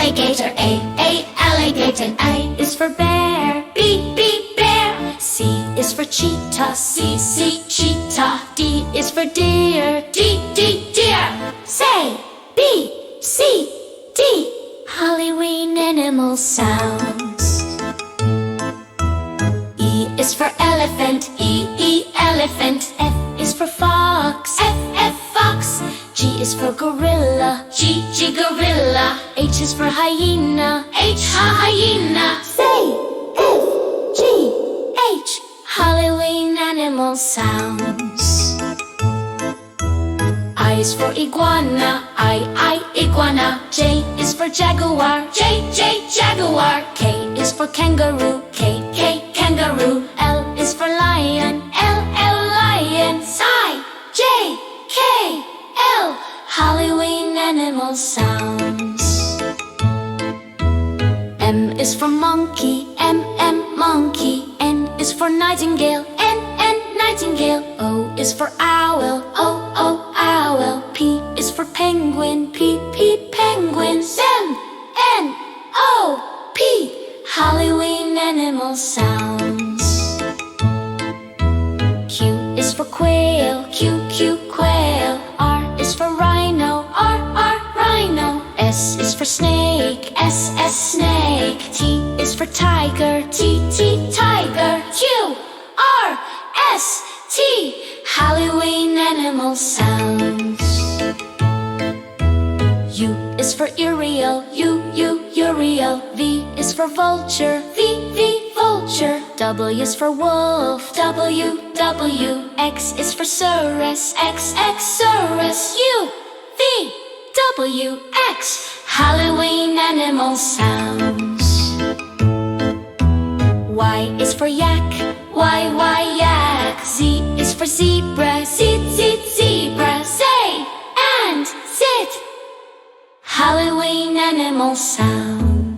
alligator. A, alligator. I is for bear. B, bear. C is for cheetah. C, cheetah. D is for deer. D, deer. Say B, C, D. Halloween animal sounds. E is for elephant. E, elephant. F is for fox. F, fox. G is for gorilla. G, gorilla. H is for hyena. H, hyena. Say F, G, H. Halloween animal sounds. I is for iguana. I, iguana. J is for jaguar. J, jaguar. K is for kangaroo. K, kangaroo. L is for lion. L, lion. I, J, K, L. Halloween animal sounds. M is for monkey. M, monkey. N is for nightingale. N, nightingale. O is for owl. O, owl. P is for penguin. P, penguin. M, N-O-P. Halloween animal sounds. Q is for quail. Q, quail. R is for rhino. R, rhino. S is for snake. S, snake. T is for tiger. T, tiger. Q, R, S, T. Halloween animal sounds. U is for uriel. U, uriel. V is for vulture. V, vulture. W is for wolf. W. X is for saurus. X, saurus. U, V, W, X. Halloween animal sounds. Y is for yak. Y, yak. Z is for zebra. Z, zebra. Say and sit. Halloween animal sounds.